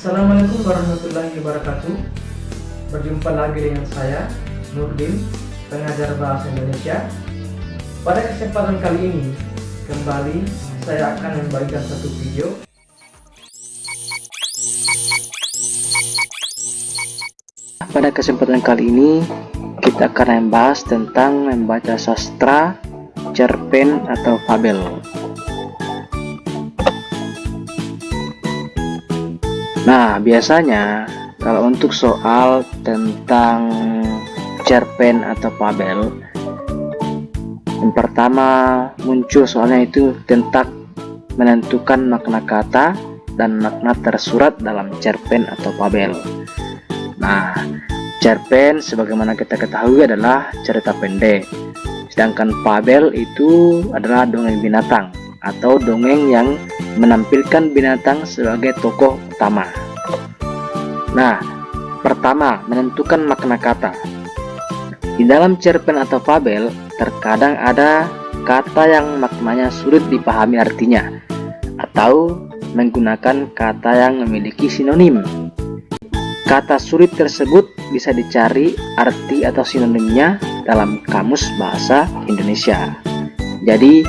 Assalamualaikum warahmatullahi wabarakatuh. Berjumpa lagi dengan saya, Nurdin, pengajar bahasa Indonesia. Pada kesempatan kali ini, kembali saya akan membagikan satu video. Pada kesempatan kali ini, kita akan membahas tentang membaca sastra, cerpen atau fabel. Nah, biasanya kalau untuk soal tentang cerpen atau fabel, yang pertama muncul soalnya itu tentang menentukan makna kata dan makna tersurat dalam cerpen atau fabel. Nah, cerpen sebagaimana kita ketahui adalah cerita pendek, sedangkan fabel itu adalah dongeng binatang atau dongeng yang menampilkan binatang sebagai tokoh utama. Nah, pertama, menentukan makna kata. Di dalam cerpen atau fabel, terkadang ada kata yang maknanya sulit dipahami artinya, atau menggunakan kata yang memiliki sinonim. Kata sulit tersebut bisa dicari arti atau sinonimnya dalam Kamus Bahasa Indonesia. Jadi,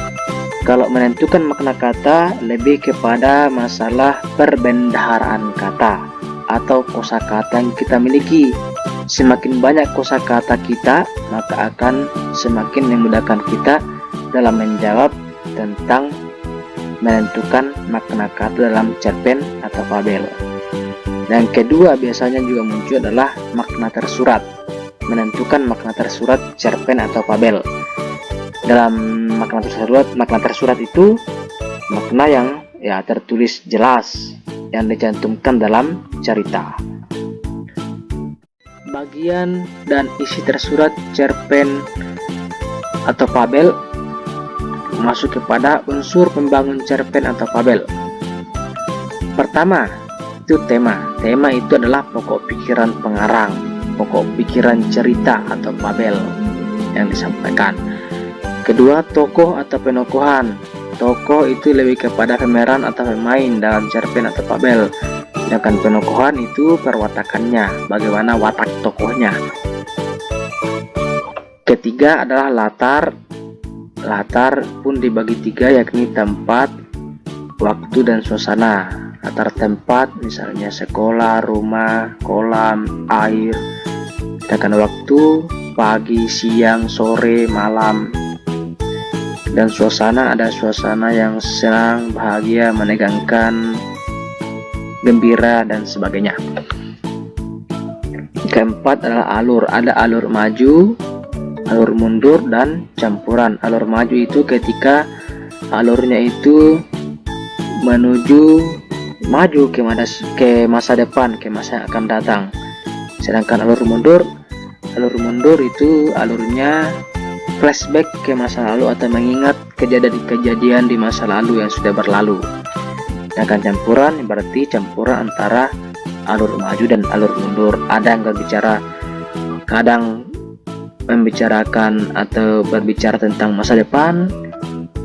kalau menentukan makna kata lebih kepada masalah perbendaharaan kata atau kosakata yang kita miliki. Semakin banyak kosakata kita, maka akan semakin memudahkan kita dalam menjawab tentang menentukan makna kata dalam cerpen atau fabel. Dan kedua biasanya juga muncul adalah makna tersurat. Menentukan makna tersurat cerpen atau fabel. Dalam makna tersurat itu makna yang tertulis jelas yang dicantumkan dalam cerita. Bagian dan isi tersurat cerpen atau fabel masuk kepada unsur pembangun cerpen atau fabel. Pertama, itu tema. Tema itu adalah pokok pikiran pengarang, pokok pikiran cerita atau fabel yang disampaikan. Kedua, tokoh atau penokohan. Tokoh itu lebih kepada pemeran atau pemain dalam cerpen atau fabel. Sedangkan penokohan itu perwatakannya, bagaimana watak tokohnya. Ketiga adalah latar. Latar pun dibagi tiga, yakni tempat, waktu, dan suasana. Latar tempat misalnya sekolah, rumah, kolam, air. Sedangkan waktu pagi, siang, sore, malam. Dan suasana ada suasana yang senang, bahagia, menegangkan, gembira, dan sebagainya. Keempat adalah alur. Ada alur maju, alur mundur, dan campuran. Alur maju itu ketika alurnya itu menuju maju ke masa depan, ke masa yang akan datang. Sedangkan alur mundur itu alurnya flashback ke masa lalu atau mengingat kejadian-kejadian di masa lalu yang sudah berlalu. Sedangkan campuran berarti campuran antara alur maju dan alur mundur. Ada yang berbicara, kadang membicarakan atau berbicara tentang masa depan,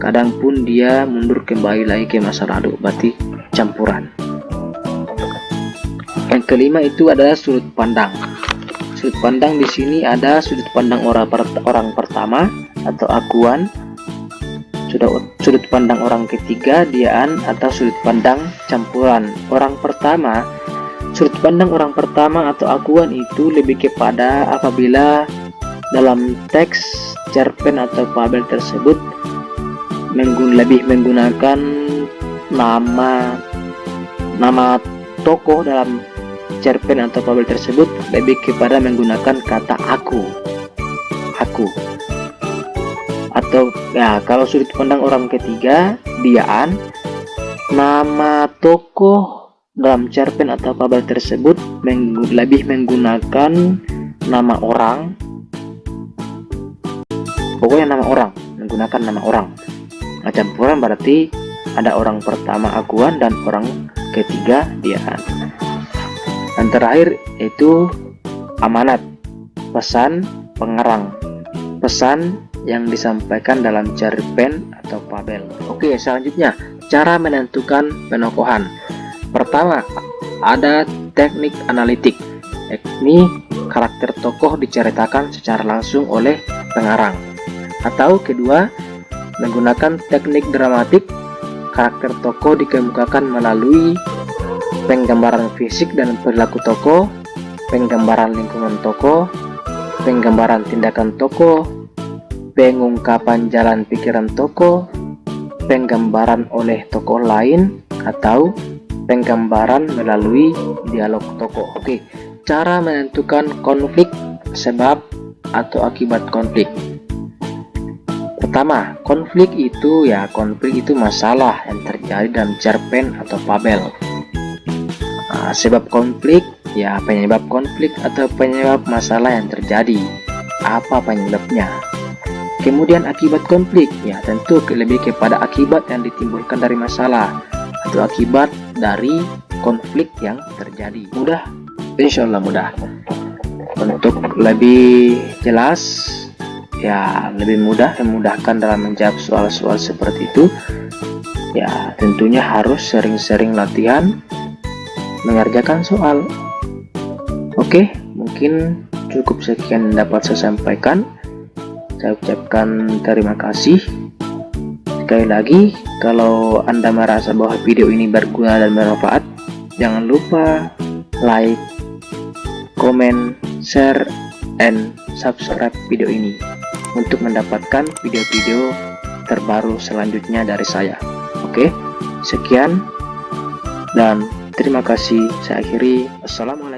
kadang pun dia mundur kembali lagi ke masa lalu, berarti campuran. Yang kelima itu adalah sudut pandang. Sudut pandang di sini ada sudut pandang orang pertama atau akuan, sudut pandang orang ketiga diaan, atau sudut pandang campuran. Sudut pandang orang pertama atau akuan itu lebih kepada apabila dalam teks cerpen atau fabel tersebut lebih menggunakan nama tokoh dalam cerpen atau fabel tersebut lebih kepada menggunakan kata aku. Atau kalau sudut pandang orang ketiga diaan, nama tokoh dalam cerpen atau fabel tersebut lebih menggunakan nama orang, pokoknya nama orang, menggunakan nama orang. Nah, campuran berarti ada orang pertama akuan dan orang ketiga diaan. Dan terakhir itu amanat, pesan pengarang, pesan yang disampaikan dalam cerpen atau fabel. Oke, selanjutnya cara menentukan penokohan. Pertama, ada teknik analitik, yakni karakter tokoh diceritakan secara langsung oleh pengarang. Atau kedua, menggunakan teknik dramatik, karakter tokoh dikemukakan melalui penggambaran fisik dan perilaku tokoh, penggambaran lingkungan tokoh, penggambaran tindakan tokoh, pengungkapan jalan pikiran tokoh, penggambaran oleh tokoh lain, atau penggambaran melalui dialog tokoh. Oke, cara menentukan konflik, sebab atau akibat konflik. Pertama, konflik itu masalah yang terjadi dalam cerpen atau fabel. Sebab konflik ya penyebab konflik atau penyebab masalah yang terjadi. Apa penyebabnya? Kemudian akibat konflik, ya tentu lebih kepada akibat yang ditimbulkan dari masalah atau akibat dari konflik yang terjadi. Mudah? Insya Allah mudah. Untuk lebih jelas, ya lebih mudah, memudahkan dalam menjawab soal-soal seperti itu, ya tentunya harus sering-sering latihan mengerjakan soal. Oke, mungkin cukup sekian yang dapat saya sampaikan. Saya ucapkan terima kasih. Sekali lagi, kalau Anda merasa bahwa video ini berguna dan bermanfaat, jangan lupa like, comment, share, and subscribe video ini untuk mendapatkan video-video terbaru selanjutnya dari saya. Oke, sekian dan terima kasih. Saya akhiri. Assalamualaikum.